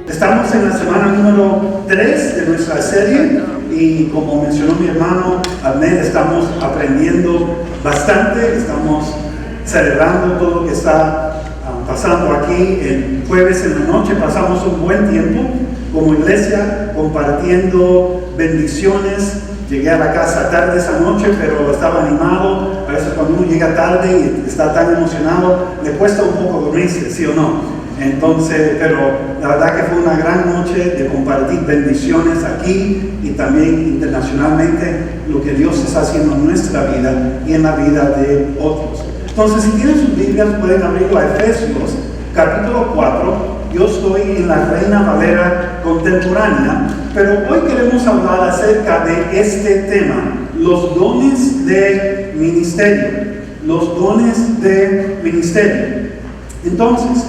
Estamos en la semana número 3 de nuestra serie y como mencionó mi hermano Ahmed, estamos aprendiendo bastante, estamos celebrando todo lo que está pasando aquí. El jueves en la noche pasamos un buen tiempo como iglesia compartiendo bendiciones. Llegué a la casa tarde esa noche, pero estaba animado. A veces cuando uno llega tarde y está tan emocionado, le cuesta un poco dormirse, ¿sí o no? Entonces, pero la verdad que fue una gran noche de compartir bendiciones aquí y también internacionalmente lo que Dios está haciendo en nuestra vida y en la vida de otros. Entonces, si tienen sus Biblias, pueden abrirlo a Efesios, capítulo 4. Yo estoy en la Reina Valera contemporánea, pero hoy queremos hablar acerca de este tema, los dones de ministerio. Los dones de ministerio. Entonces,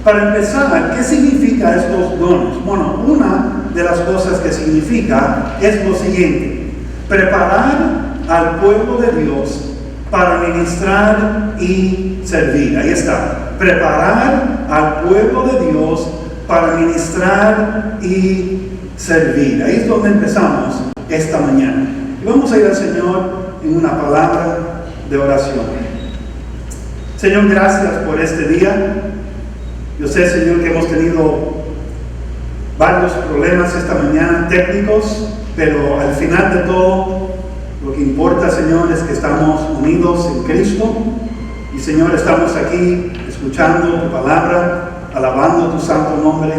para empezar, ¿qué significa estos dones? Bueno, una de las cosas que significa es lo siguiente: preparar al pueblo de Dios para ministrar y servir. Ahí está. Preparar al pueblo de Dios para ministrar y servir. Ahí es donde empezamos esta mañana. Y vamos a ir al Señor en una palabra de oración. Señor, gracias por este día. Yo sé, Señor, que hemos tenido varios problemas esta mañana técnicos, pero al final de todo, lo que importa, Señor, es que estamos unidos en Cristo. Y, Señor, estamos aquí escuchando tu palabra, alabando tu santo nombre.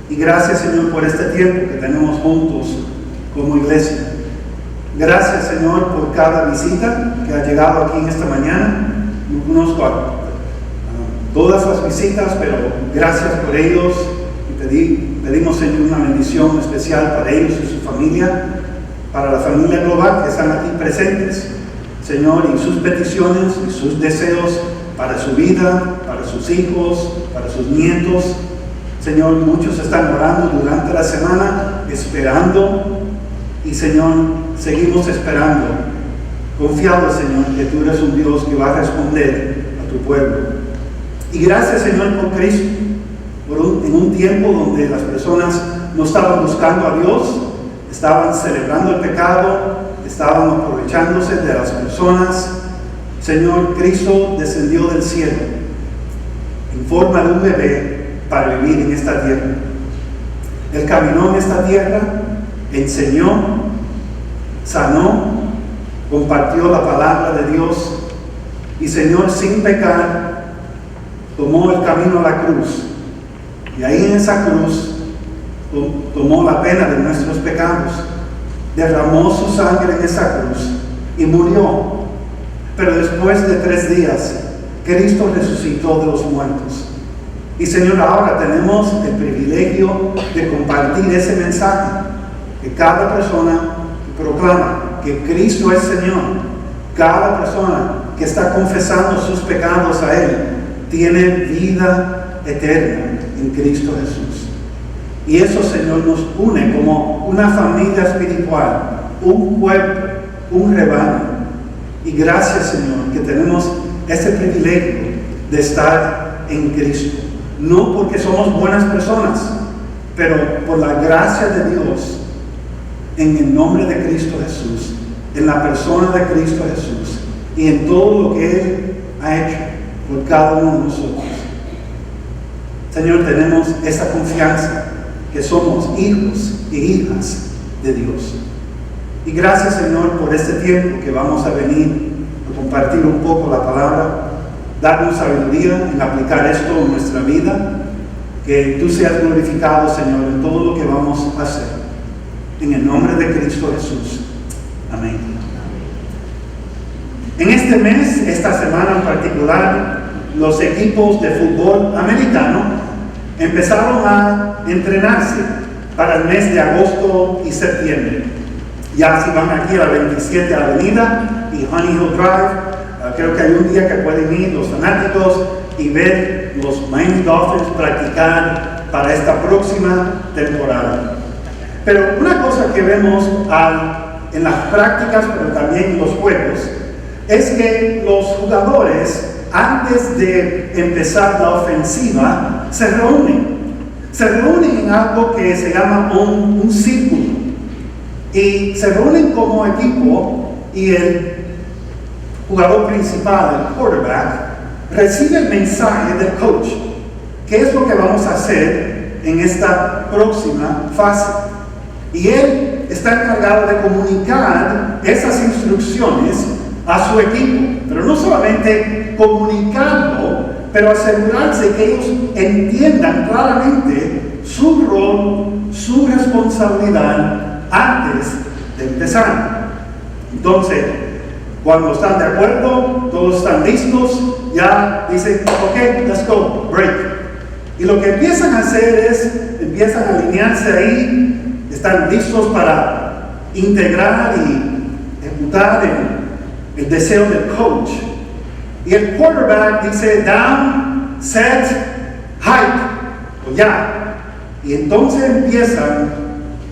Y gracias, Señor, por este tiempo que tenemos juntos como iglesia. Gracias, Señor, por cada visita que ha llegado aquí en esta mañana. No conozco a todas las visitas, pero gracias por ellos. Y pedimos, Señor, una bendición especial para ellos y su familia, para la familia global que están aquí presentes, Señor, y sus peticiones y sus deseos para su vida, para sus hijos, para sus nietos. Señor, muchos están orando durante la semana, esperando, y Señor, seguimos esperando, confiados, Señor, que tú eres un Dios que va a responder a tu pueblo. Y gracias, Señor, por Cristo, en un tiempo donde las personas no estaban buscando a Dios, estaban celebrando el pecado, estaban aprovechándose de las personas. Señor, Cristo descendió del cielo en forma de un bebé para vivir en esta tierra. Él caminó en esta tierra, enseñó, sanó, compartió la palabra de Dios y, Señor, sin pecar, tomó el camino a la cruz, y ahí en esa cruz tomó la pena de nuestros pecados, derramó su sangre en esa cruz y murió. Pero después de 3 días, Cristo resucitó de los muertos. Y, Señor, ahora tenemos el privilegio de compartir ese mensaje, que cada persona que proclama que Cristo es Señor, cada persona que está confesando sus pecados a Él, tiene vida eterna en Cristo Jesús. Y eso, Señor, nos une como una familia espiritual, un cuerpo, un rebaño. Y gracias, Señor, que tenemos ese privilegio de estar en Cristo. No porque somos buenas personas, pero por la gracia de Dios, en el nombre de Cristo Jesús, en la persona de Cristo Jesús y en todo lo que Él ha hecho por cada uno de nosotros. Señor, tenemos esa confianza que somos hijos y hijas de Dios. Y gracias, Señor, por este tiempo que vamos a venir a compartir un poco la palabra, darnos sabiduría en aplicar esto en nuestra vida, que tú seas glorificado, Señor, en todo lo que vamos a hacer. En el nombre de Cristo Jesús. Amén. En este mes, esta semana en particular, los equipos de fútbol americano empezaron a entrenarse para el mes de agosto y septiembre. Ya si van aquí a la 27 Avenida y Honey Hill Drive, creo que hay un día que pueden ir los fanáticos y ver los Miami Dolphins practicar para esta próxima temporada. Pero una cosa que vemos en las prácticas, pero también en los juegos, es que los jugadores, antes de empezar la ofensiva, se reúnen en algo que se llama un círculo, y se reúnen como equipo, y el jugador principal, el quarterback, recibe el mensaje del coach. ¿Qué es lo que vamos a hacer en esta próxima fase? Y él está encargado de comunicar esas instrucciones a su equipo, pero no solamente comunicarlo, pero asegurarse que ellos entiendan claramente su rol, su responsabilidad antes de empezar. Entonces, cuando están de acuerdo, todos están listos, ya dicen, ok, let's go, break. Y lo que empiezan a hacer es, empiezan a alinearse ahí, están listos para integrar y ejecutar el deseo del coach. Y el quarterback dice, down, set, hike, o ya. Y entonces empiezan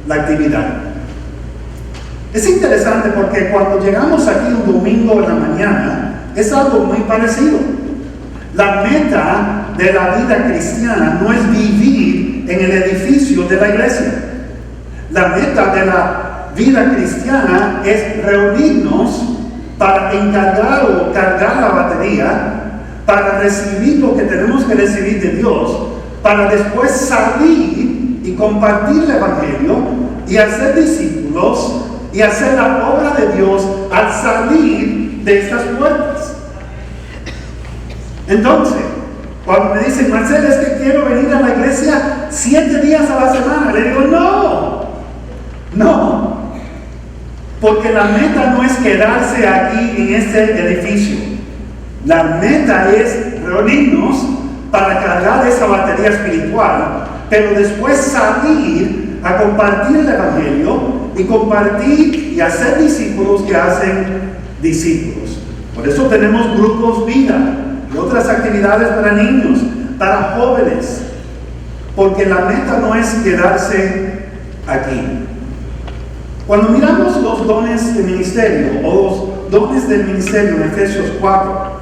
la actividad. Es interesante porque cuando llegamos aquí un domingo en la mañana, es algo muy parecido. La meta de la vida cristiana no es vivir en el edificio de la iglesia. La meta de la vida cristiana es reunirnos para encargar o cargar la batería, para recibir lo que tenemos que recibir de Dios, para después salir y compartir el Evangelio y hacer discípulos y hacer la obra de Dios al salir de estas puertas. Entonces, cuando me dicen, Marcelo, es que quiero venir a la iglesia 7 días a la semana, le digo, no, porque la meta no es quedarse aquí en este edificio. La meta es reunirnos para cargar esa batería espiritual, pero después salir a compartir el Evangelio y compartir y hacer discípulos que hacen discípulos. Por eso tenemos grupos vida y otras actividades para niños, para jóvenes, porque la meta no es quedarse aquí. Cuando miramos los dones de ministerio o los dones del ministerio en Efesios 4,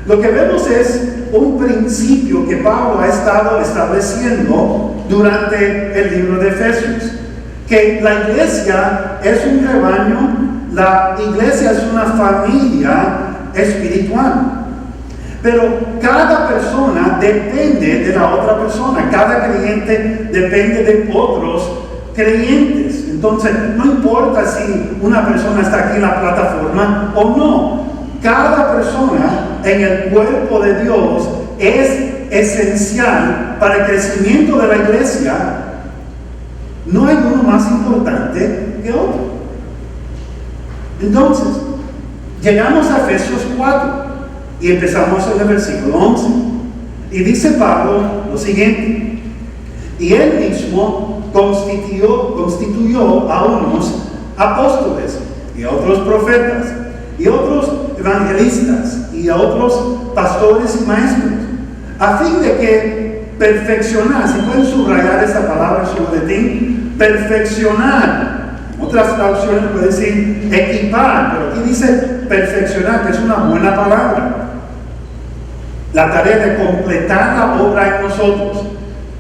lo que vemos es un principio que Pablo ha estado estableciendo durante el libro de Efesios, que la iglesia es un rebaño, la iglesia es una familia espiritual. Pero cada persona depende de la otra persona, cada creyente depende de otros creyentes. Entonces, no importa si una persona está aquí en la plataforma o no, cada persona en el cuerpo de Dios es esencial para el crecimiento de la iglesia. No hay uno más importante que otro. Entonces, llegamos a Efesios 4 y empezamos en el versículo 11. Y dice Pablo lo siguiente: y él mismo constituyó a unos apóstoles y a otros profetas y otros evangelistas y a otros pastores y maestros, a fin de que perfeccionar, si pueden subrayar esa palabra en su boletín, perfeccionar. Otras traducciones pueden decir equipar, pero aquí dice perfeccionar, que es una buena palabra. La tarea de completar la obra en nosotros.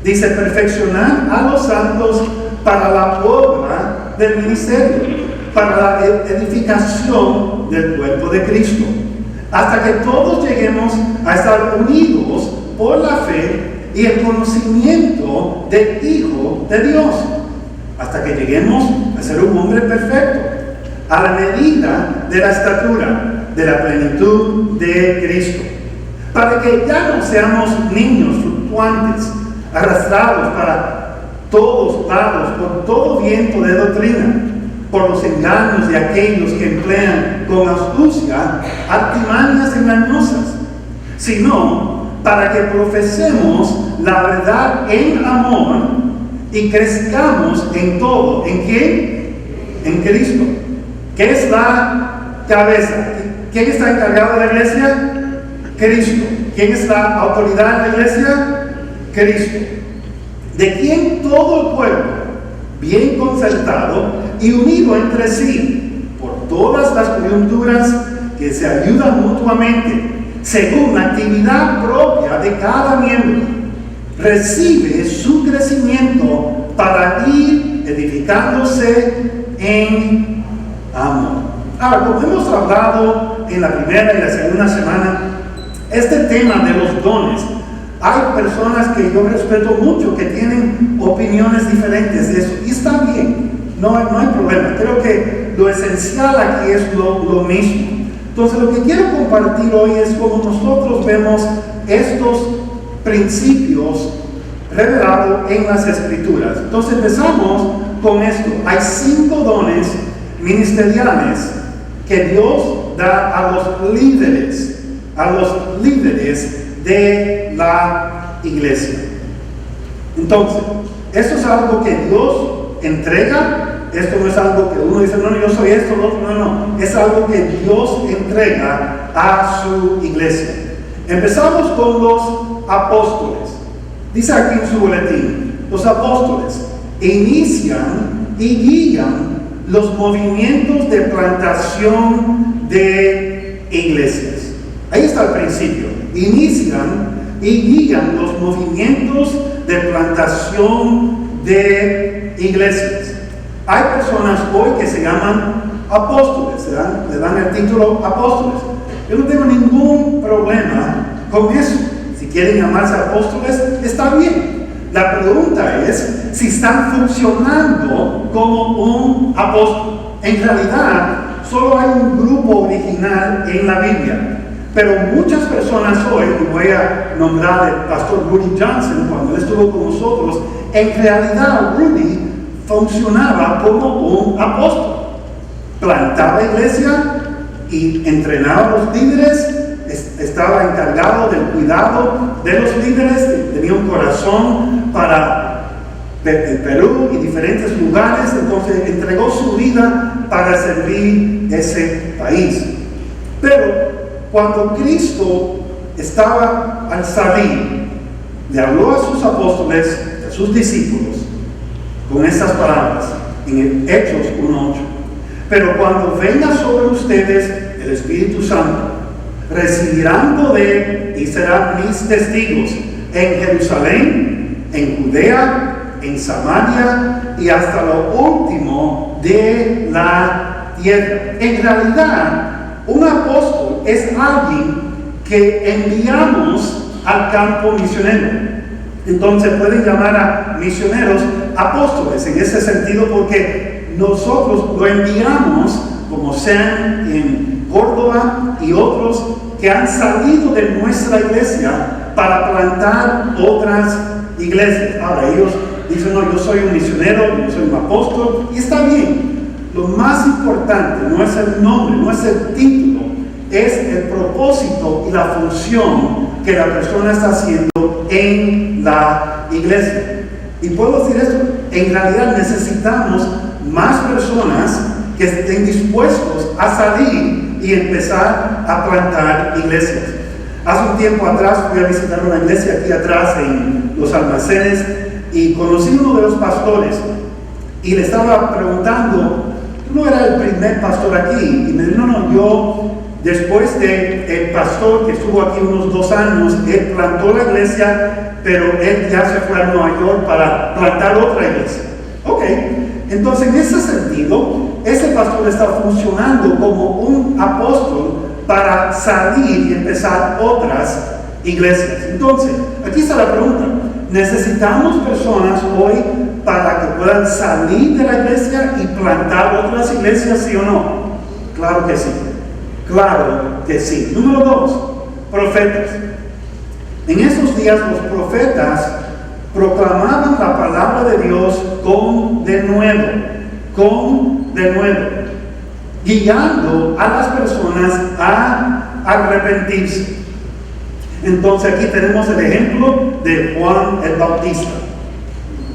Dice perfeccionar a los santos para la obra del ministerio, para la edificación del cuerpo de Cristo, hasta que todos lleguemos a estar unidos por la fe y el conocimiento del Hijo de Dios, hasta que lleguemos a ser un hombre perfecto, a la medida de la estatura de la plenitud de Cristo, para que ya no seamos niños fluctuantes, arrastrados para todos lados por todo viento de doctrina, por los engaños de aquellos que emplean con astucia artimañas engañosas, sino para que profesemos la verdad en amor y crezcamos en todo. ¿En quién? En Cristo, que es la cabeza. ¿Quién está encargado de la iglesia? Cristo. ¿Quién es la autoridad de la iglesia? Cristo. De quien todo el pueblo, bien concertado y unido entre sí, por todas las coyunturas que se ayudan mutuamente, según la actividad propia de cada miembro, recibe su crecimiento para ir edificándose en amor. Ahora, como hemos hablado en la primera y la segunda semana, este tema de los dones, hay personas que yo respeto mucho que tienen opiniones diferentes de eso, y está bien, no hay problema. Creo que lo esencial aquí es lo mismo. Entonces, lo que quiero compartir hoy es cómo nosotros vemos estos principios revelados en las Escrituras. Entonces, empezamos con esto. Hay 5 dones ministeriales que Dios da a los líderes de la iglesia. Entonces, esto es algo que Dios entrega. Esto no es algo que uno dice, no, yo soy esto, lo otro, no. Es algo que Dios entrega a su iglesia. Empezamos con los apóstoles. Dice aquí en su boletín, los apóstoles inician y guían los movimientos de plantación de iglesias. Ahí está el principio. Inician y guían los movimientos de plantación de iglesias. Hay personas hoy que se llaman apóstoles, le dan el título apóstoles. Yo no tengo ningún problema con eso. Si quieren llamarse apóstoles, está bien. La pregunta es si están funcionando como un apóstol. En realidad, solo hay un grupo original en la Biblia. Pero muchas personas hoy, y voy a nombrar al pastor Rudy Johnson, cuando él estuvo con nosotros, en realidad Rudy funcionaba como un apóstol. Plantaba iglesia y entrenaba a los líderes, estaba encargado del cuidado de los líderes, tenía un corazón para Perú y diferentes lugares, entonces entregó su vida para servir ese país. Pero cuando Cristo estaba al salir, le habló a sus apóstoles, a sus discípulos, con estas palabras en Hechos 1:8. Pero cuando venga sobre ustedes el Espíritu Santo, recibirán poder y serán mis testigos en Jerusalén, en Judea, en Samaria y hasta lo último de la tierra. En realidad, un apóstol es alguien que enviamos al campo misionero. Entonces pueden llamar a misioneros apóstoles en ese sentido, porque nosotros lo enviamos, como sean en Córdoba y otros que han salido de nuestra iglesia para plantar otras iglesias. Ahora ellos dicen, no, yo soy un misionero, yo soy un apóstol, y está bien. Lo más importante no es el nombre, no es el título, es el propósito y la función que la persona está haciendo en la iglesia. Y puedo decir esto, en realidad necesitamos más personas que estén dispuestos a salir y empezar a plantar iglesias. Hace un tiempo atrás fui a visitar una iglesia aquí atrás en Los Almacenes y conocí a uno de los pastores y le estaba preguntando, ¿tú no eras el primer pastor aquí? Y me dijo, no, yo después de el pastor que estuvo aquí unos 2 años, él plantó la iglesia, pero él ya se fue a Nueva York para plantar otra iglesia. Ok, entonces en ese sentido, ese pastor está funcionando como un apóstol para salir y empezar otras iglesias. Entonces, aquí está la pregunta. ¿Necesitamos personas hoy para que puedan salir de la iglesia y plantar otras iglesias, sí o no? Claro que sí. Claro que sí. Número 2, profetas. En esos días los profetas proclamaban la palabra de Dios con denuedo, con de nuevo, guiando a las personas a arrepentirse. Entonces aquí tenemos el ejemplo de Juan el Bautista.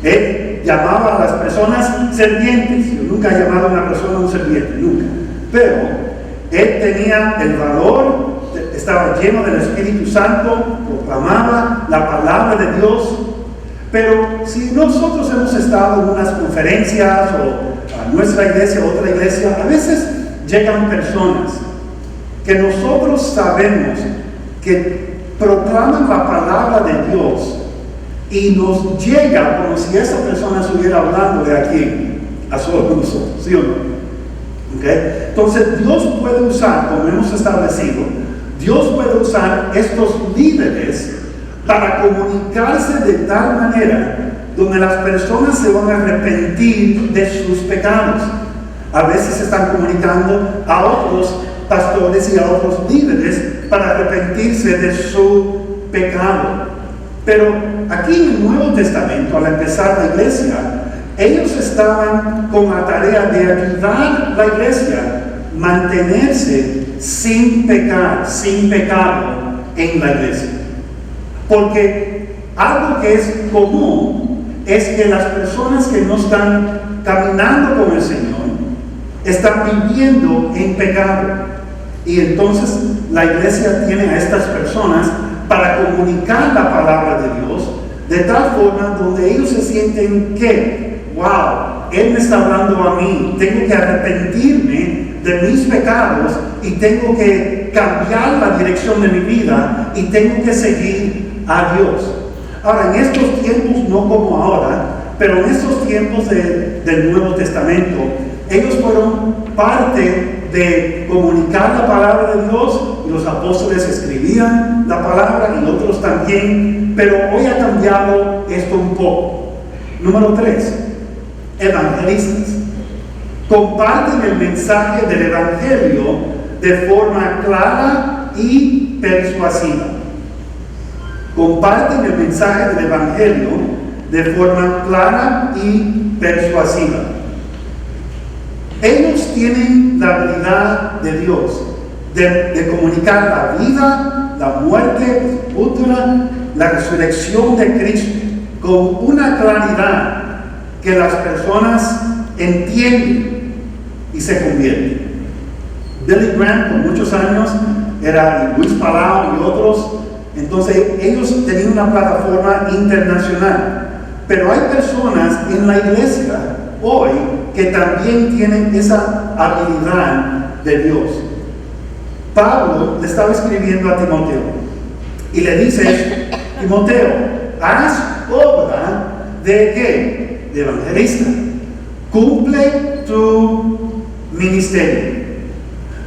Él llamaba a las personas serpientes. Yo nunca he llamado a una persona un serpiente, nunca. Pero él tenía el valor, estaba lleno del Espíritu Santo, proclamaba la palabra de Dios. Pero si nosotros hemos estado en unas conferencias o a nuestra iglesia, otra iglesia, a veces llegan personas que nosotros sabemos que proclaman la palabra de Dios y nos llega como si esa persona estuviera hablando de aquí a solo nosotros, ¿sí o no? ¿Okay? Entonces Dios puede usar, como hemos establecido, Dios puede usar estos líderes para comunicarse de tal manera donde las personas se van a arrepentir de sus pecados. A veces se están comunicando a otros pastores y a otros líderes para arrepentirse de su pecado. Pero aquí en el Nuevo Testamento, al empezar la iglesia, ellos estaban con la tarea de ayudar a la iglesia a mantenerse sin pecar, sin pecado en la iglesia. Porque algo que es común es que las personas que no están caminando con el Señor están viviendo en pecado. Y entonces la iglesia tiene a estas personas para comunicar la palabra de Dios de tal forma donde ellos se sienten que, wow, Él me está hablando a mí, tengo que arrepentirme de mis pecados y tengo que cambiar la dirección de mi vida y tengo que seguir a Dios. Ahora, en estos tiempos, no como ahora, pero en estos tiempos del Nuevo Testamento, ellos fueron parte de comunicar la palabra de Dios, y los apóstoles escribían la palabra y otros también, pero hoy ha cambiado esto un poco. Número 3, evangelistas. Comparten el mensaje del evangelio de forma clara y persuasiva. Comparten el mensaje del evangelio de forma clara y persuasiva. Ellos tienen la habilidad de Dios de comunicar la vida, la muerte futura, la resurrección de Cristo con una claridad que las personas entienden y se convierten. Billy Graham, por muchos años, era Luis Palau y otros. Entonces ellos tenían una plataforma internacional. Pero hay personas en la iglesia hoy que también tienen esa habilidad de Dios. Pablo le estaba escribiendo a Timoteo y le dice: Timoteo, haz obra de ¿qué? De evangelista. Cumple tu ministerio.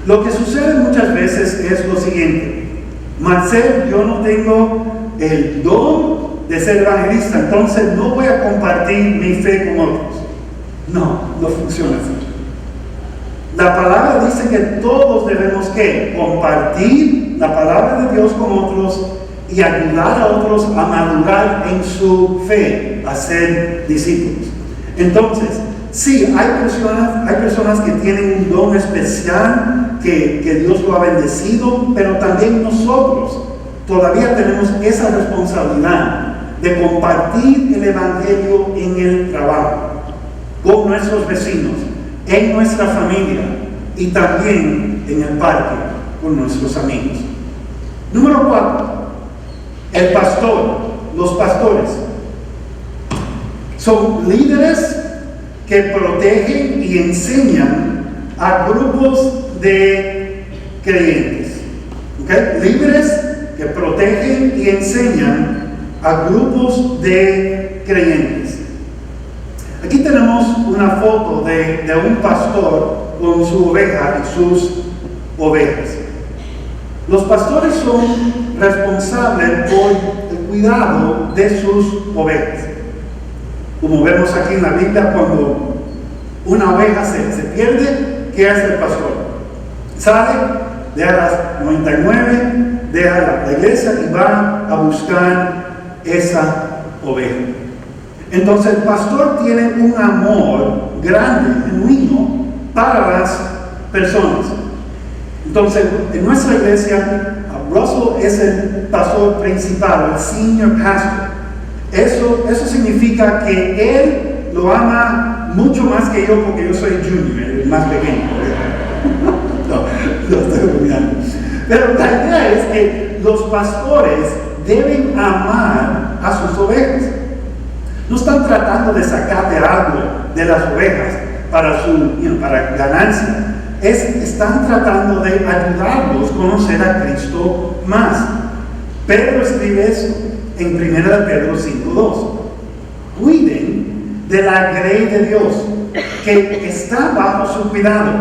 Lo que sucede muchas veces es lo siguiente: Marcel, yo no tengo el don de ser evangelista, entonces no voy a compartir mi fe con otros. No funciona así. La palabra dice que todos debemos ¿qué? Compartir la palabra de Dios con otros y ayudar a otros a madurar en su fe, a ser discípulos. Entonces, sí, hay personas que tienen un don especial que Dios lo ha bendecido, pero también nosotros todavía tenemos esa responsabilidad de compartir el evangelio en el trabajo, con nuestros vecinos, en nuestra familia y también en el parque con nuestros amigos. Número 4, el pastor, los pastores. Son líderes que protegen y enseñan a grupos de creyentes. ¿Okay? Líderes que protegen y enseñan a grupos de creyentes. Aquí tenemos una foto de un pastor con su oveja y sus ovejas. Los pastores son responsables por el cuidado de sus ovejas. Como vemos aquí en la Biblia, cuando una oveja se pierde, ¿qué hace el pastor? Sale, deja las 99, deja la iglesia y va a buscar esa oveja. Entonces el pastor tiene un amor grande, genuino, para las personas. Entonces, en nuestra iglesia, Russell es el pastor principal, el senior pastor. Eso significa que él lo ama mucho más que yo, porque yo soy junior, el más pequeño. No estoy bromeando. Pero la idea es que los pastores deben amar a sus ovejas. No están tratando de sacarle algo de las ovejas para ganancia. Están tratando de ayudarlos a conocer a Cristo más. Pedro escribe eso en 1 Pedro 5:2. Cuiden de la grey de Dios, que está bajo su cuidado,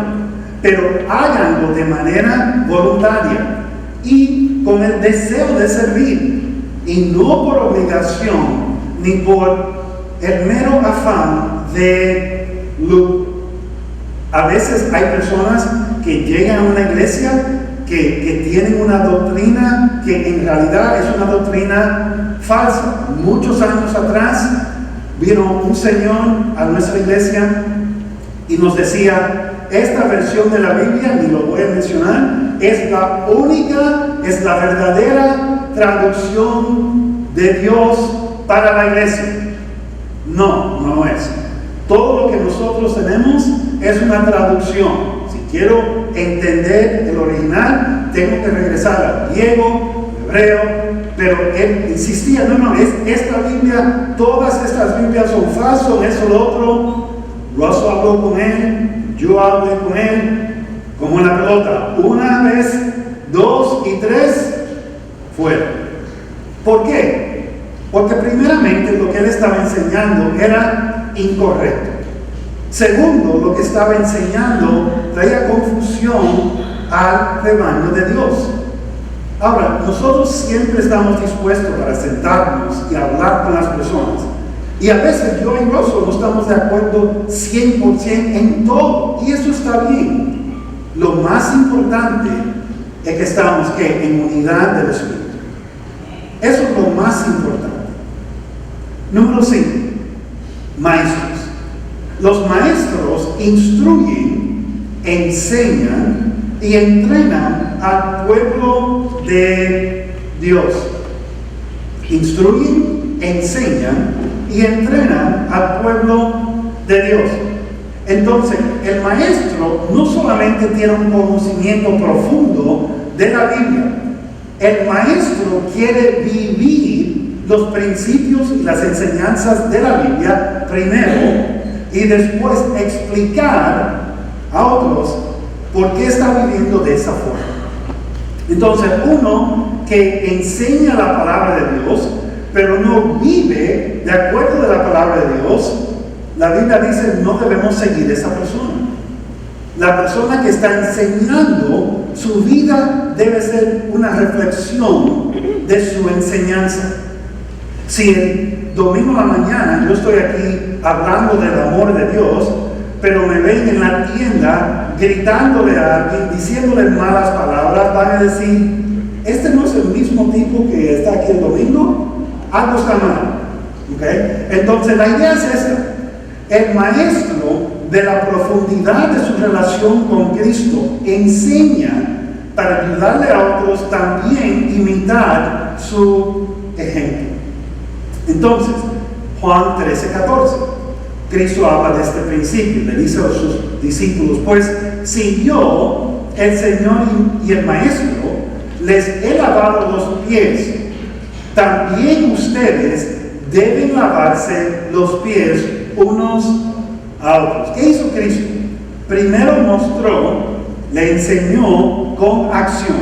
pero háganlo de manera voluntaria y con el deseo de servir, y no por obligación ni por el mero afán de lucro. A veces hay personas que llegan a una iglesia que tienen una doctrina que en realidad es una doctrina falsa. Muchos años atrás vino un señor a nuestra iglesia y nos decía: esta versión de la Biblia, ni lo voy a mencionar, es la única, es la verdadera traducción de Dios para la iglesia. No, no es. Todo lo que nosotros tenemos es una traducción. Si quiero entender el original, tengo que regresar al griego, hebreo, pero él insistía: no, es esta Biblia, todas estas Biblias son falsas, eso, lo otro. Russell habló con él, yo hablé con él, como en la pelota, una vez, dos y tres, fuera. ¿Por qué? Porque primeramente lo que él estaba enseñando era incorrecto. Segundo, lo que estaba enseñando traía confusión al rebaño de Dios. Ahora, nosotros siempre estamos dispuestos para sentarnos y hablar con las personas. Y a veces yo y Russell no estamos de acuerdo 100% en todo. Y eso está bien. Lo más importante es que estamos en unidad del Espíritu. Eso es lo más importante. Número 5. Maestros. Los maestros instruyen, enseñan y entrenan al pueblo de Dios. Instruyen, enseñan y entrenan al pueblo de Dios. Entonces, el maestro no solamente tiene un conocimiento profundo de la Biblia, el maestro quiere vivir los principios y las enseñanzas de la Biblia primero, y después explicar a otros por qué está viviendo de esa forma. Entonces, uno que enseña la palabra de Dios, pero no vive de acuerdo de la palabra de Dios, la Biblia dice: no debemos seguir a esa persona. La persona que está enseñando, su vida debe ser una reflexión de su enseñanza. Si el domingo a la mañana yo estoy aquí hablando del amor de Dios, pero me ven en la tienda gritándole a alguien, diciéndole malas palabras, van a decir: este no es el mismo tipo que está aquí el domingo, algo está mal. ¿Okay? Entonces la idea es esta: el maestro, de la profundidad de su relación con Cristo, enseña para ayudarle a otros también imitar su ejemplo. Entonces, Juan 13:14, Cristo habla de este principio, le dice a sus discípulos: pues si yo, el Señor y el Maestro, les he lavado los pies, también ustedes deben lavarse los pies unos a otros. ¿Qué hizo Cristo? Primero mostró, le enseñó con acción.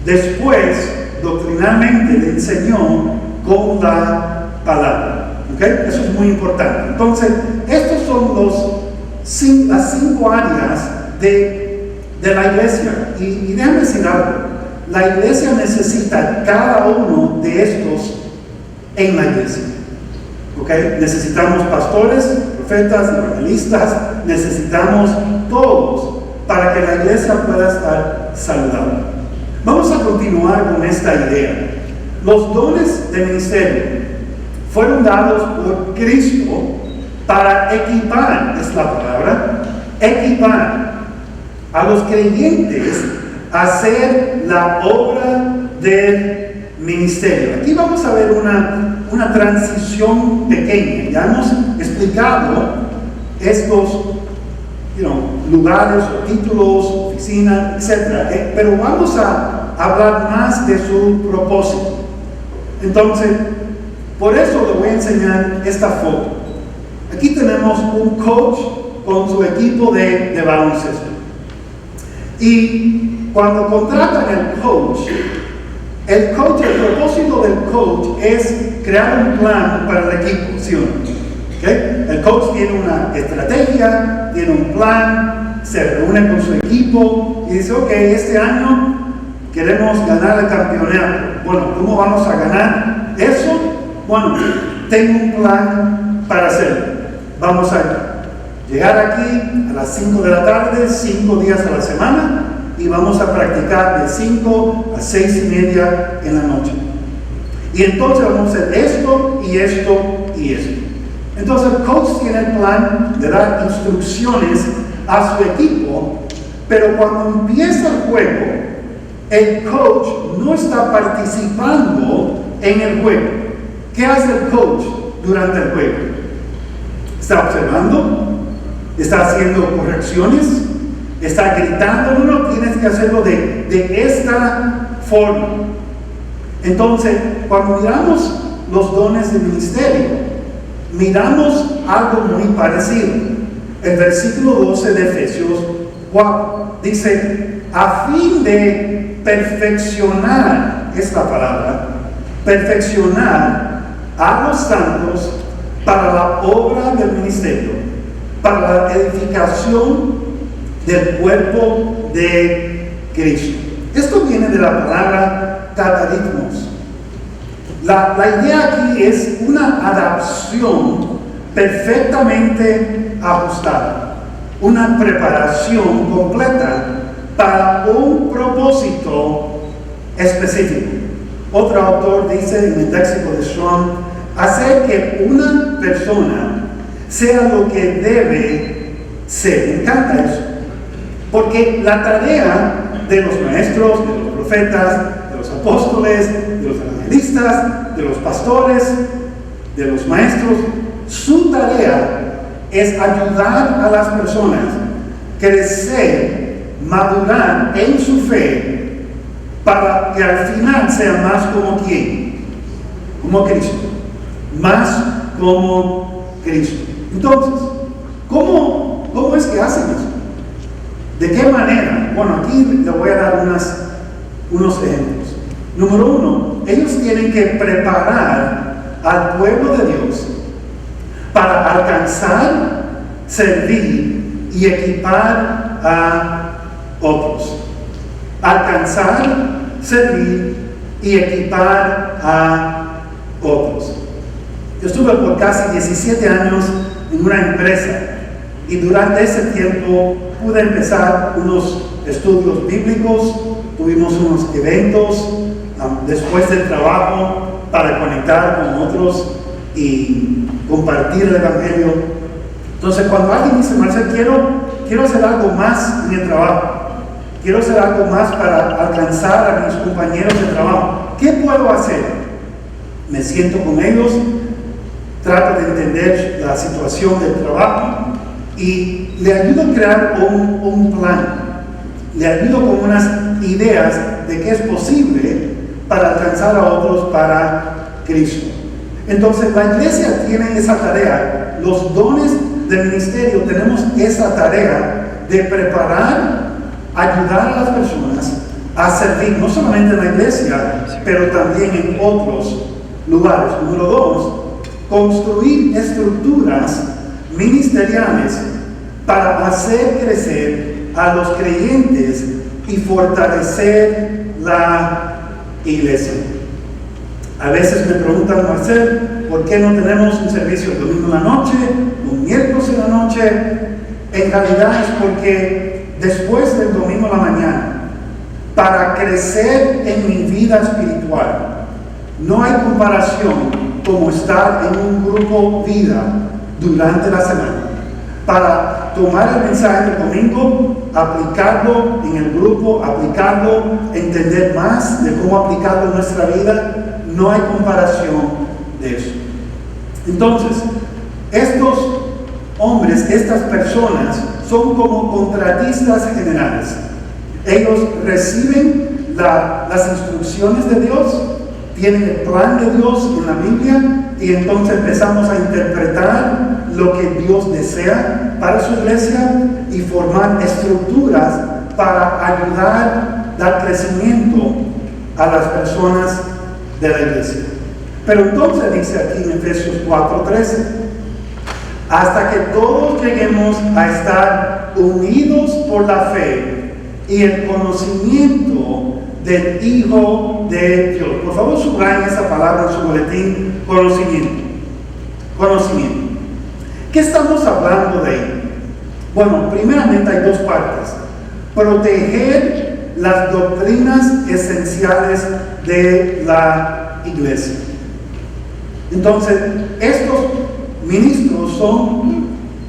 Después, doctrinalmente, le enseñó con la palabra. ¿Okay? Eso es muy importante. Entonces, estos son las 5 áreas de la iglesia. Y déjame decir algo. La iglesia necesita cada uno de estos en la iglesia. ¿Okay? Necesitamos pastores, profetas, evangelistas, necesitamos todos para que la iglesia pueda estar saludable. Vamos a continuar con esta idea. Los dones de ministerio fueron dados por Cristo para equipar, es la palabra, equipar a los creyentes a hacer la obra del ministerio. Aquí vamos a ver una transición pequeña. Ya hemos explicado estos lugares o títulos, oficinas, etc. Pero vamos a hablar más de su propósito. Entonces, por eso le voy a enseñar esta foto. Aquí tenemos un coach con su equipo de baloncesto. Y cuando contratan el propósito del coach es crear un plan para el equipo, ¿sí o no? ¿Okay? El coach tiene una estrategia, tiene un plan, se reúne con su equipo y dice, ok, este año queremos ganar el campeonato. Bueno, ¿cómo vamos a ganar eso? Bueno, tengo un plan para hacerlo. Vamos a llegar aquí a las 5 de la tarde, 5 días a la semana, y vamos a practicar de 5 a 6 y media en la noche. Y entonces vamos a hacer esto y esto y esto. Entonces el coach tiene el plan de dar instrucciones a su equipo, pero cuando empieza el juego, el coach no está participando en el juego. ¿Qué hace el coach durante el juego? ¿Está observando? ¿Está haciendo correcciones? ¿Está gritando? No, tienes que hacerlo de esta forma. Entonces, cuando miramos los dones del ministerio, miramos algo muy parecido. El versículo 12 de Efesios 4 dice, a fin de perfeccionar, es la palabra, perfeccionar a los santos para la obra del ministerio, para la edificación del cuerpo de Cristo. Esto viene de la palabra catarismos. La idea aquí es una adaptación perfectamente ajustada, una preparación completa para un propósito específico. Otro autor dice en el léxico de Strong, hacer que una persona sea lo que debe ser. Me encanta eso. Porque la tarea de los maestros, de los profetas, de los apóstoles, de los evangelistas, de los pastores, de los maestros, su tarea es ayudar a las personas a crecer, madurar en su fe, para que al final sea más como ¿quién? Como Cristo. Más como Cristo. Entonces, ¿cómo es que hacen eso? ¿De qué manera? Bueno, aquí le voy a dar unos ejemplos. Número 1, ellos tienen que preparar al pueblo de Dios para alcanzar, servir y equipar a otros. Alcanzar, servir y equipar a otros. Yo estuve por casi 17 años en una empresa y durante ese tiempo pude empezar unos estudios bíblicos, tuvimos unos eventos después del trabajo para conectar con otros y compartir el evangelio. Entonces cuando alguien dice, Marcel, quiero hacer algo más en el trabajo, quiero hacer algo más para alcanzar a mis compañeros de trabajo, ¿qué puedo hacer? Me siento con ellos, trato de entender la situación del trabajo y le ayudo a crear un plan, le ayudo con unas ideas de qué es posible para alcanzar a otros para Cristo. Entonces la iglesia tiene esa tarea, los dones del ministerio tenemos esa tarea de preparar, ayudar a las personas a servir, no solamente en la iglesia, pero también en otros lugares. Número 2, construir estructuras ministeriales para hacer crecer a los creyentes y fortalecer la iglesia. A veces me preguntan, Marcel, ¿por qué no tenemos un servicio el domingo en la noche, un miércoles en la noche? En realidad es porque después del domingo en la mañana, para crecer en mi vida espiritual, no hay comparación como estar en un grupo vida durante la semana. para tomar el mensaje del domingo, aplicarlo en el grupo, aplicarlo, entender más de cómo aplicarlo en nuestra vida. No hay comparación de eso. Entonces, estos hombres, estas personas, son como contratistas generales. Ellos reciben las instrucciones de Dios, tienen el plan de Dios en la Biblia, y entonces empezamos a interpretar lo que Dios desea para su iglesia y formar estructuras para ayudar, dar crecimiento a las personas de la iglesia. Pero entonces dice aquí en Efesios 4:13, hasta que todos lleguemos a estar unidos por la fe y el conocimiento del Hijo de Dios. Por favor, subrayen esa palabra en su boletín: conocimiento. Conocimiento. ¿Qué estamos hablando de ahí? Bueno, primeramente hay dos partes: proteger las doctrinas esenciales de la iglesia. Entonces, estos ministros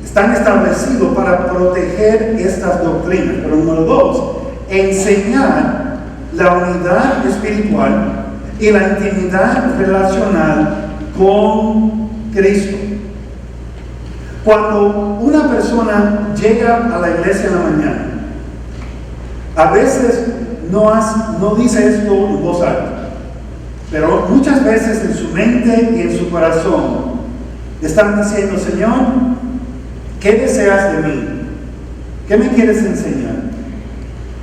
están establecidos para proteger estas doctrinas. Pero número dos, enseñar la unidad espiritual y la intimidad relacional con Cristo. Cuando una persona llega a la iglesia en la mañana, a veces no dice esto en voz alta, pero muchas veces en su mente y en su corazón están diciendo: Señor, ¿qué deseas de mí? ¿Qué me quieres enseñar?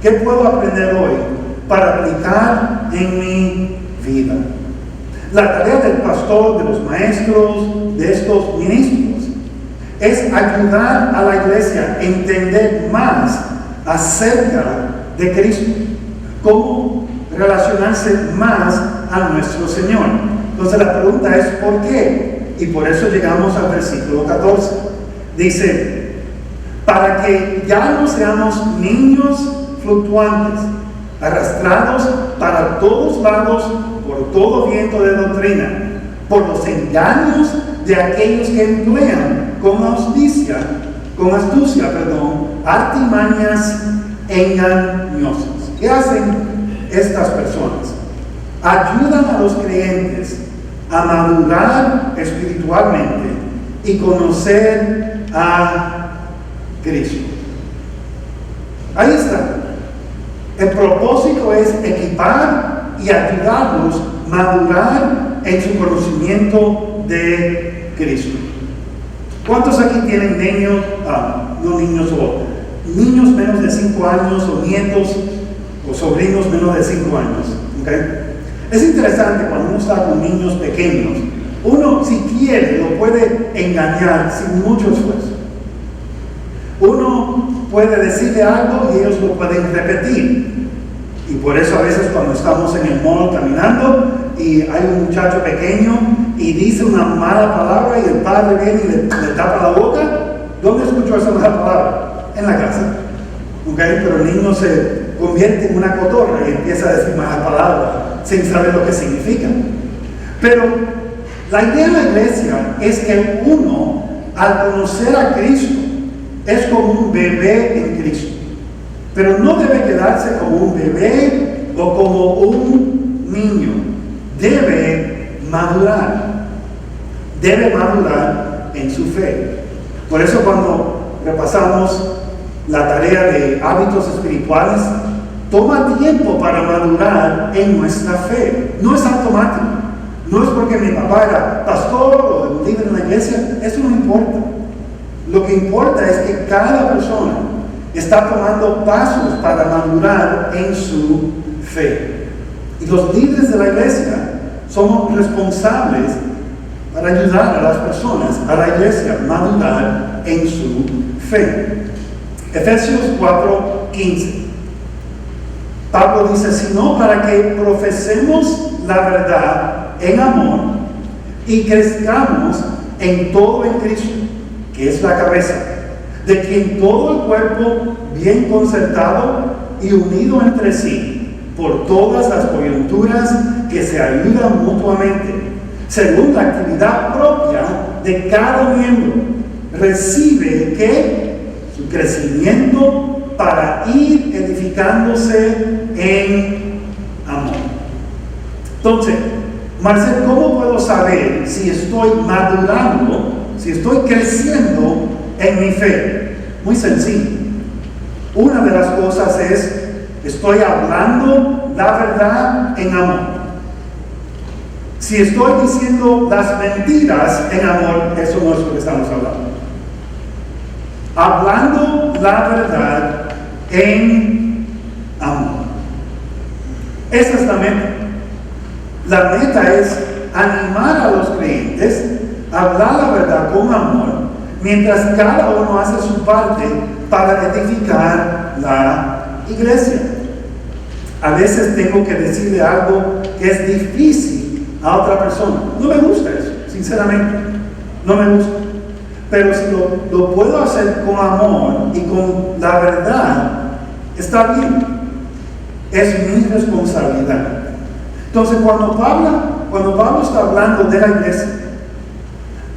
¿Qué puedo aprender hoy para aplicar en mi vida? La tarea del pastor, de los maestros, de estos ministros, es ayudar a la iglesia a entender más acerca de Cristo, cómo relacionarse más a nuestro Señor. Entonces la pregunta es: ¿por qué? Y por eso llegamos al versículo 14. Dice: para que ya no seamos niños fluctuantes, arrastrados para todos lados por todo viento de doctrina, por los engaños de aquellos que emplean con astucia, artimañas engañosas. ¿Qué hacen estas personas? Ayudan a los creyentes a madurar espiritualmente y conocer a Cristo. Ahí está. El propósito es equipar y ayudarlos a madurar en su conocimiento de Cristo. ¿Cuántos aquí tienen niños, niños menos de 5 años, o nietos o sobrinos menos de 5 años? ¿Okay? Es interesante cuando uno está con niños pequeños, uno, si quiere, lo puede engañar sin mucho esfuerzo. Uno puede decirle algo y ellos lo pueden repetir. Y por eso a veces cuando estamos en el mall caminando y hay un muchacho pequeño y dice una mala palabra y el padre viene y le tapa la boca, ¿dónde escuchó esa mala palabra? En la casa. ¿Okay? Pero el niño se convierte en una cotorra y empieza a decir malas palabras sin saber lo que significa. Pero la idea de la iglesia es que uno, al conocer a Cristo, es como un bebé en Cristo. Pero no debe quedarse como un bebé o como un niño. Debe madurar. Debe madurar en su fe. Por eso cuando repasamos la tarea de hábitos espirituales, toma tiempo para madurar en nuestra fe. No es automático. No es porque mi papá era pastor o líder en la iglesia. Eso no importa. Lo que importa es que cada persona está tomando pasos para madurar en su fe. Y los líderes de la iglesia somos responsables para ayudar a las personas, a la iglesia, a madurar en su fe. Efesios 4:15. Pablo dice: sino para que profesemos la verdad en amor y crezcamos en todo en Cristo, que es la cabeza, de quien todo el cuerpo, bien concertado y unido entre sí, por todas las coyunturas que se ayudan mutuamente, según la actividad propia de cada miembro, recibe ¿qué? Su crecimiento para ir edificándose en amor. Entonces, Marcel, ¿cómo puedo saber si estoy madurando, si estoy creciendo en mi fe? Muy sencillo. Una de las cosas es, estoy hablando la verdad en amor. Si estoy diciendo las mentiras en amor, eso no es lo que estamos hablando. Hablando la verdad en amor. Esa es la meta. La meta es animar a los creyentes a hablar la verdad con amor, mientras cada uno hace su parte para edificar la iglesia. A veces tengo que decirle algo que es difícil a otra persona. No me gusta eso, sinceramente. No me gusta. Pero si lo puedo hacer con amor y con la verdad, está bien. Es mi responsabilidad. Entonces, cuando Pablo está hablando de la iglesia,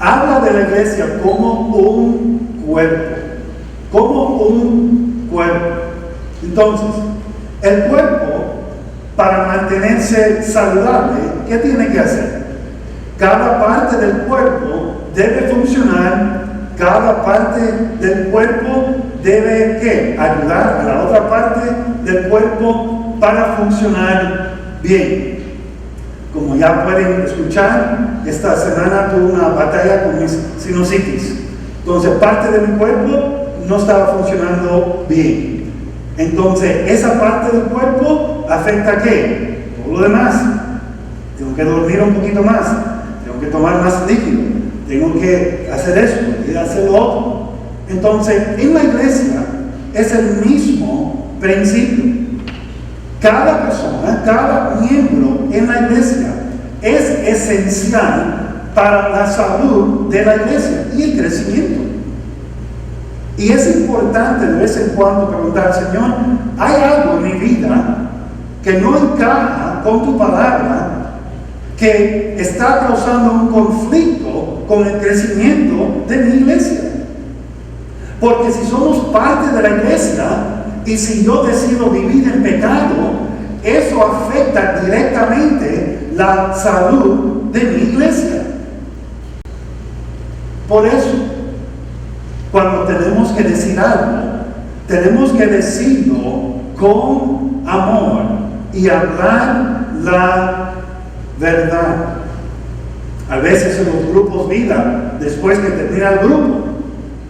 habla de la iglesia como un cuerpo. Como un cuerpo. Entonces, el cuerpo, para mantenerse saludable, ¿qué tiene que hacer? Cada parte del cuerpo debe funcionar, cada parte del cuerpo debe ¿qué? Ayudar a la otra parte del cuerpo para funcionar bien. Como ya pueden escuchar, esta semana tuve una batalla con mis sinusitis. Entonces, parte de mi cuerpo no estaba funcionando bien. Entonces, esa parte del cuerpo afecta ¿a qué? Todo lo demás. Tengo que dormir un poquito más, tengo que tomar más líquido, tengo que hacer esto y hacer lo otro. Entonces, en la iglesia es el mismo principio. Cada persona, cada miembro en la iglesia es esencial para la salud de la iglesia y el crecimiento. Y es importante de vez en cuando preguntar, Señor, ¿hay algo en mi vida que no encaja con tu palabra, que está causando un conflicto con el crecimiento de mi iglesia? Porque si somos parte de la iglesia y si yo decido vivir en pecado, eso afecta directamente la salud de mi iglesia. Por eso, cuando tenemos que decir algo, tenemos que decirlo con amor y hablar la verdad. A veces en los grupos vida, después que termina el grupo,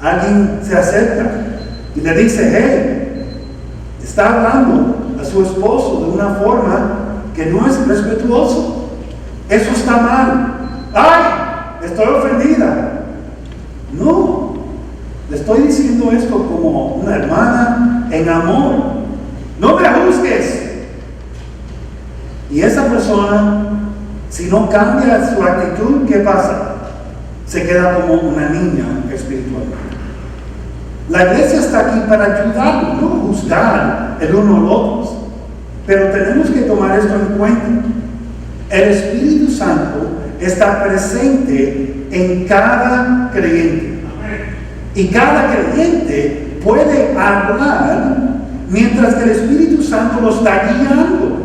alguien se acerca y le dice, hey, está hablando a su esposo de una forma que no es respetuoso. Eso está mal. ¡Ay! Estoy ofendida. No. Le estoy diciendo esto como una hermana en amor. No me juzgues. Y esa persona, si no cambia su actitud, ¿qué pasa? Se queda como una niña espiritual. La iglesia está aquí para ayudarnos, no juzgar el uno al otro. Pero tenemos que tomar esto en cuenta. El Espíritu Santo está presente en cada creyente. Y cada creyente puede hablar mientras que el Espíritu Santo lo está guiando.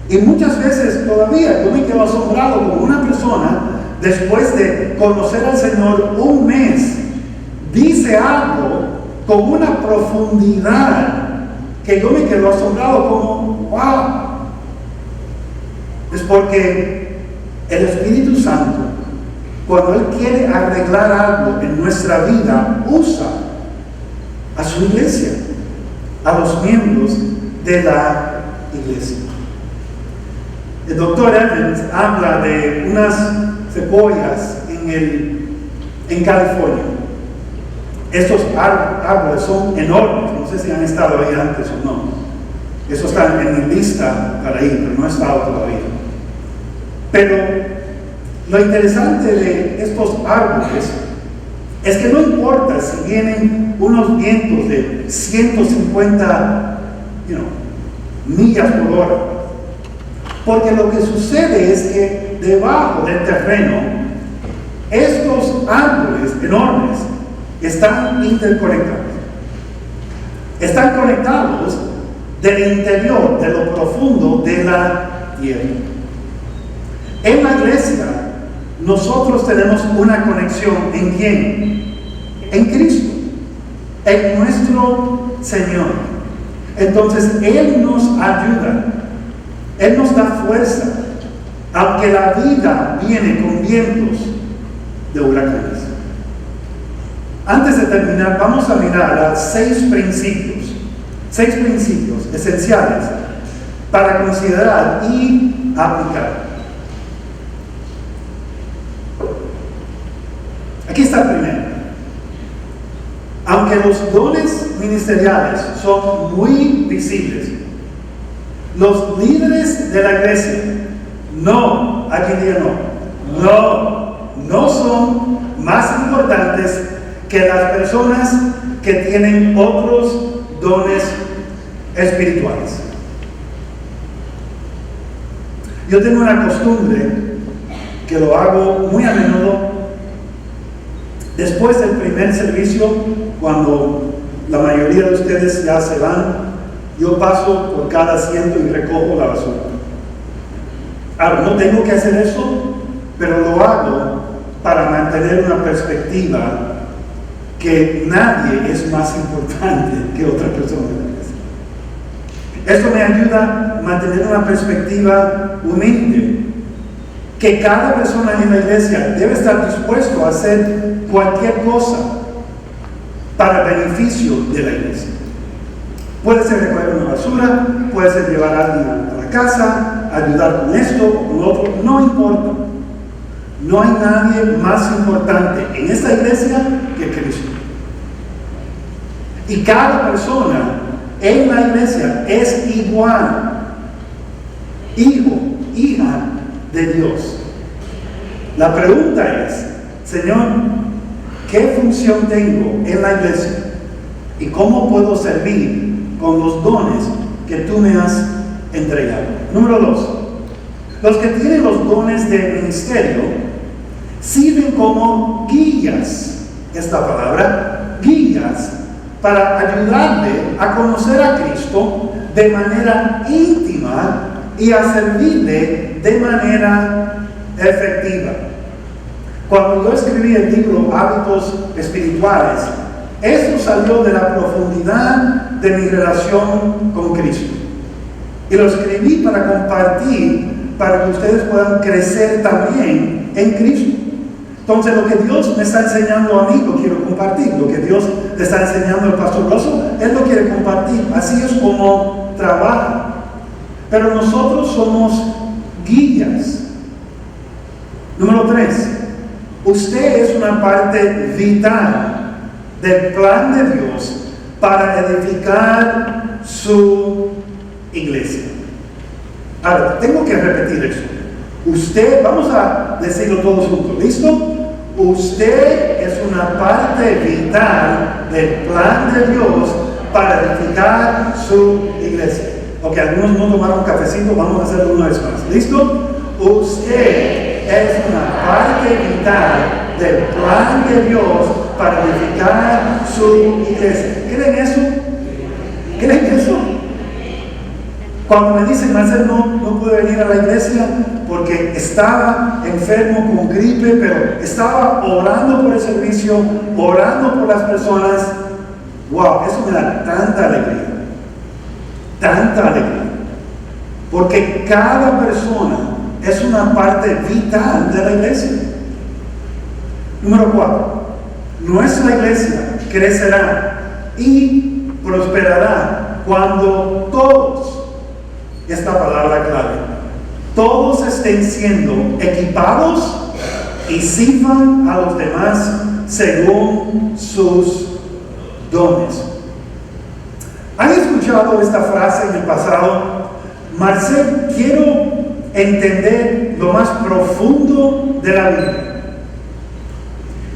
Y muchas veces todavía yo me quedo asombrado con una persona, después de conocer al Señor un mes, dice algo con una profundidad que yo me quedo asombrado como, wow. Es porque el Espíritu Santo, cuando Él quiere arreglar algo en nuestra vida, usa a su iglesia, a los miembros de la iglesia. El doctor Evans habla de unas cebollas en California. Estos árboles son enormes, no sé si han estado ahí antes o no. Eso está en mi lista para ir, pero no he estado todavía. Pero lo interesante de estos árboles es que no importa si vienen unos vientos de 150 millas por hora, porque lo que sucede es que debajo del terreno, estos árboles enormes están interconectados. Están conectados del interior, de lo profundo de la tierra. En la iglesia, nosotros tenemos una conexión. ¿En quién? En Cristo, en nuestro Señor. Entonces, Él nos ayuda, Él nos da fuerza, aunque la vida viene con vientos de huracanes. Antes de terminar, vamos a mirar a 6 principios esenciales para considerar y aplicar. Aquí está el primero. Aunque los dones ministeriales son muy visibles, los líderes de la iglesia no son más importantes que las personas que tienen otros dones espirituales. Yo tengo una costumbre que lo hago muy a menudo. Después del primer servicio, cuando la mayoría de ustedes ya se van, yo paso por cada asiento y recojo la basura. Ahora, no tengo que hacer eso, pero lo hago para mantener una perspectiva que nadie es más importante que otra persona en la iglesia. Esto me ayuda a mantener una perspectiva humilde, que cada persona en la iglesia debe estar dispuesto a hacer cualquier cosa para el beneficio de la iglesia. Puede ser recoger una basura, puede ser llevar a alguien a la casa, ayudar con esto o con lo otro, no importa. No hay nadie más importante en esta iglesia que Cristo. Y cada persona en la iglesia es igual, hijo, hija de Dios. La pregunta es, Señor, ¿qué función tengo en la iglesia? ¿Y cómo puedo servir con los dones que tú me has entregado? Número 2. Los que tienen los dones de ministerio sirven como guías. Esta palabra, guías, para ayudarle a conocer a Cristo de manera íntima y a servirle de manera efectiva. Cuando yo escribí el libro Hábitos Espirituales, esto salió de la profundidad de mi relación con Cristo. Y lo escribí para compartir, para que ustedes puedan crecer también en Cristo. Entonces, lo que Dios me está enseñando a mí, lo quiero compartir. Lo que Dios le está enseñando al pastor Rosso, Él lo quiere compartir. Así es como trabaja. Pero nosotros somos guías. Número 3. Usted es una parte vital del plan de Dios para edificar su iglesia. Ahora, tengo que repetir eso. Usted, vamos a decirlo todos juntos, ¿listo? Usted es una parte vital del plan de Dios para edificar su iglesia. Ok, algunos no tomaron cafecito, vamos a hacerlo una vez más, ¿listo? Usted es una parte vital del plan de Dios para edificar su iglesia. ¿Creen eso? ¿Creen eso? Cuando me dicen, Marcel, no pude venir a la iglesia porque estaba enfermo con gripe, pero estaba orando por el servicio, orando por las personas. Wow, eso me da tanta alegría. Tanta alegría. Porque cada persona es una parte vital de la iglesia. Número 4. Nuestra iglesia crecerá y prosperará cuando todos, esta palabra clave, todos estén siendo equipados y sirvan a los demás según sus dones. ¿Han escuchado esta frase en el pasado? Marcel, quiero entender lo más profundo de la Biblia.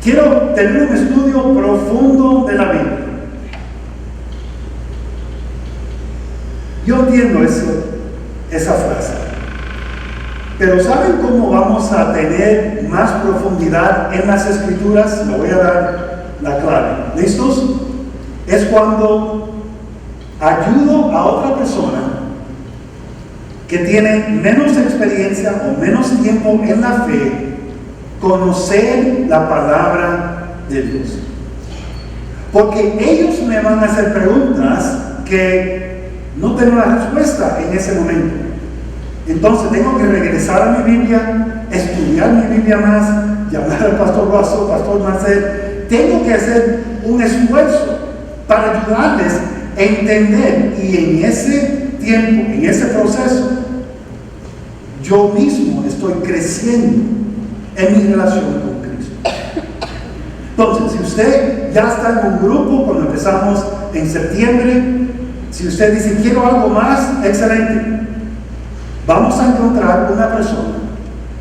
Quiero tener un estudio profundo de la Biblia. Yo entiendo esa frase. Pero ¿saben cómo vamos a tener más profundidad en las Escrituras? Le voy a dar la clave. ¿Listos? Es cuando ayudo a otra persona que tiene menos experiencia o menos tiempo en la fe, conocer la palabra de Dios. Porque ellos me van a hacer preguntas que no tengo la respuesta en ese momento. Entonces tengo que regresar a mi Biblia, estudiar mi Biblia más, llamar al pastor Russell, pastor Marcel. Tengo que hacer un esfuerzo para ayudarles a entender, y en ese tiempo, en ese proceso, yo mismo estoy creciendo en mi relación con Cristo. Entonces, si usted ya está en un grupo, cuando empezamos en septiembre, si usted dice, quiero algo más, excelente. Vamos a encontrar una persona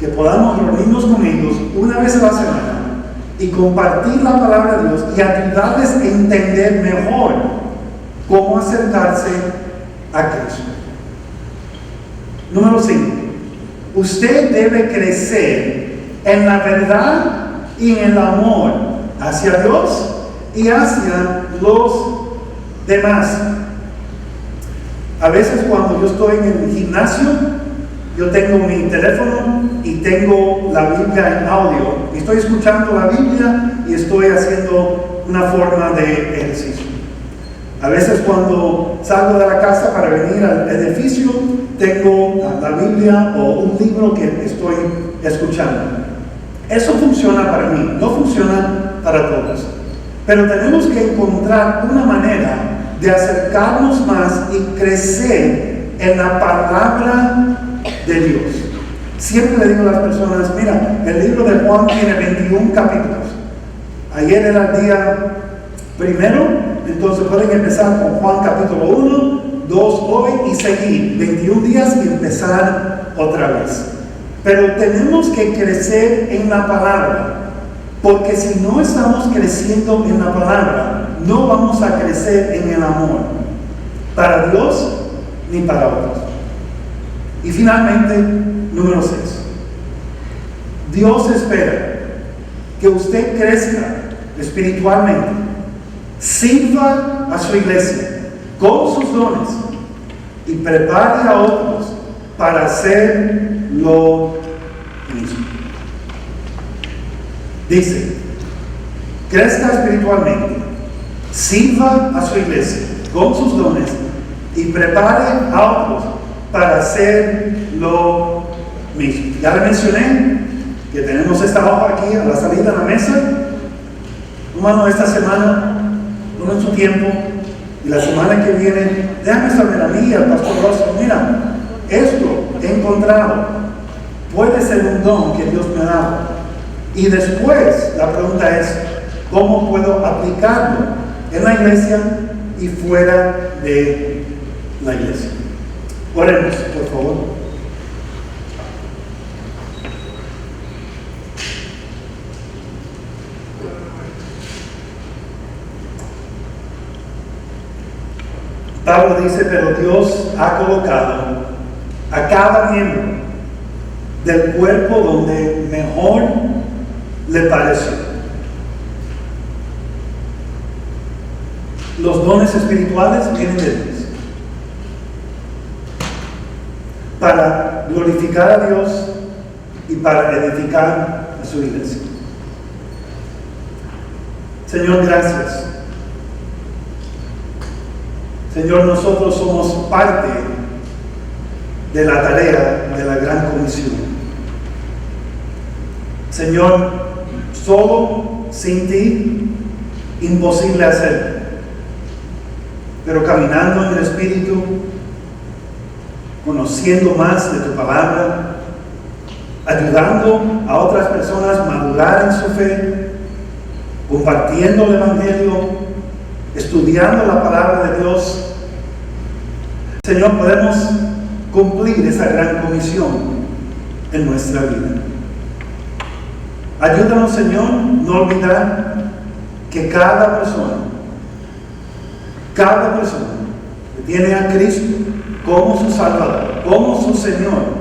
que podamos reunirnos con ellos una vez a la semana y compartir la palabra de Dios y ayudarles a entender mejor cómo acercarse a Cristo. Número 5. Usted debe crecer en la verdad y en el amor hacia Dios y hacia los demás. A veces cuando yo estoy en el gimnasio, yo tengo mi teléfono y tengo la Biblia en audio. Estoy escuchando la Biblia y estoy haciendo una forma de ejercicio. A veces cuando salgo de la casa para venir al edificio, tengo la Biblia o un libro que estoy escuchando. Eso funciona para mí, no funciona para todos. Pero tenemos que encontrar una manera de acercarnos más y crecer en la palabra de Dios. Siempre le digo a las personas, mira, el libro de Juan tiene 21 capítulos. Ayer era el día primero, entonces pueden empezar con Juan capítulo 1, 2 hoy y seguir 21 días y empezar otra vez. Pero tenemos que crecer en la palabra, porque si no estamos creciendo en la palabra, no vamos a crecer en el amor para Dios ni para otros. Y finalmente, número 6. Dios espera que usted crezca espiritualmente, sirva a su iglesia con sus dones y prepare a otros para hacer lo mismo. Dice, crezca espiritualmente, sirva a su iglesia con sus dones y prepare a otros para hacer lo mismo. Ya le mencioné que tenemos esta hoja aquí a la salida de la mesa. Hermano, esta semana, tomen su tiempo y la semana que viene, déjame saber a mí, al pastor Rosso, mira, esto he encontrado, puede ser un don que Dios me ha dado. Y después la pregunta es, ¿cómo puedo aplicarlo en la iglesia y fuera de la iglesia? Oremos, por favor. Pablo dice, pero Dios ha colocado a cada miembro del cuerpo donde mejor le pareció. Los dones espirituales vienen de Dios para glorificar a Dios y para edificar a su iglesia. Señor, gracias. Señor, nosotros somos parte de la tarea de la gran comisión. Señor, solo sin ti, imposible hacerlo. Pero caminando en el Espíritu, conociendo más de tu palabra, ayudando a otras personas a madurar en su fe, compartiendo el Evangelio, estudiando la palabra de Dios, Señor, podemos cumplir esa gran comisión en nuestra vida. Ayúdanos, Señor, no olvidar que cada persona que tiene a Cristo como su Salvador, como su Señor,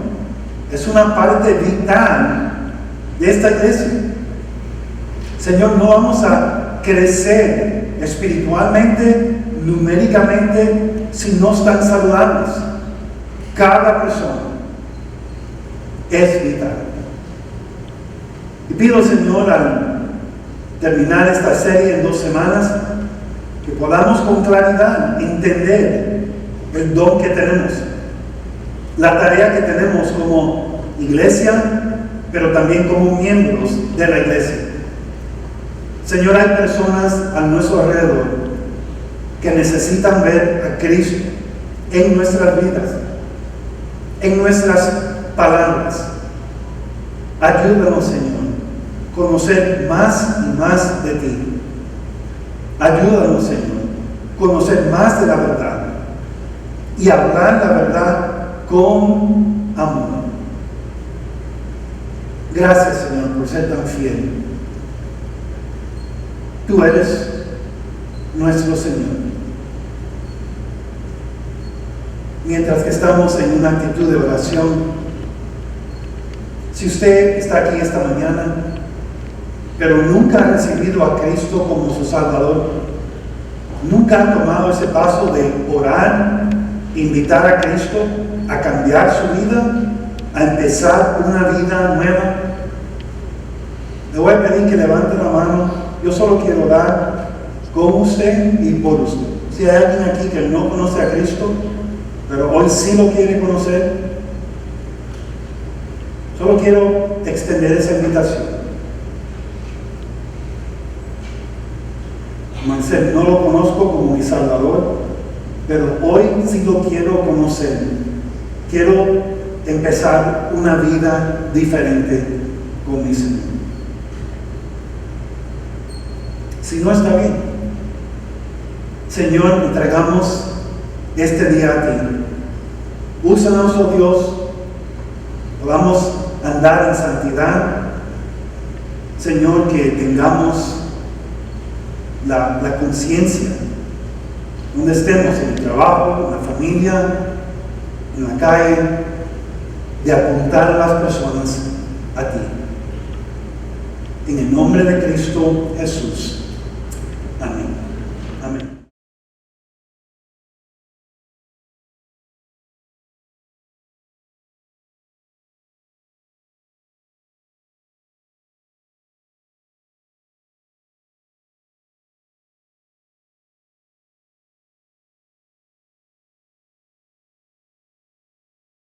Es una parte vital de esta iglesia. Señor, no vamos a crecer espiritualmente, numéricamente, si no están saludables. Cada persona es vital. Y pido, Señor, al terminar esta serie en 2 semanas, que podamos con claridad entender el don que tenemos, la tarea que tenemos como iglesia, pero también como miembros de la iglesia. Señor, hay personas a nuestro alrededor que necesitan ver a Cristo en nuestras vidas, en nuestras palabras. Ayúdanos, Señor, a conocer más y más de ti. Ayúdanos, Señor, a conocer más de la verdad y hablar la verdad con amor. Gracias, Señor, por ser tan fiel. Tú eres nuestro Señor. Mientras que estamos en una actitud de oración, si usted está aquí esta mañana, pero nunca ha recibido a Cristo como su Salvador, nunca ha tomado ese paso de orar, invitar a Cristo a cambiar su vida, a empezar una vida nueva, le voy a pedir que levante la mano. Yo solo quiero orar con usted y por usted. Si hay alguien aquí que no conoce a Cristo, pero hoy sí lo quiere conocer, solo quiero extender esa invitación. Como dice, no lo conozco como mi Salvador, pero hoy sí lo quiero conocer. Quiero empezar una vida diferente con mi Señor. Si no, está bien. Señor, entregamos este día a ti. Úsanos, oh Dios, podamos andar en santidad. Señor, que tengamos la conciencia, donde estemos, en el trabajo, en la familia, en la calle, de apuntar a las personas a ti. En el nombre de Cristo Jesús.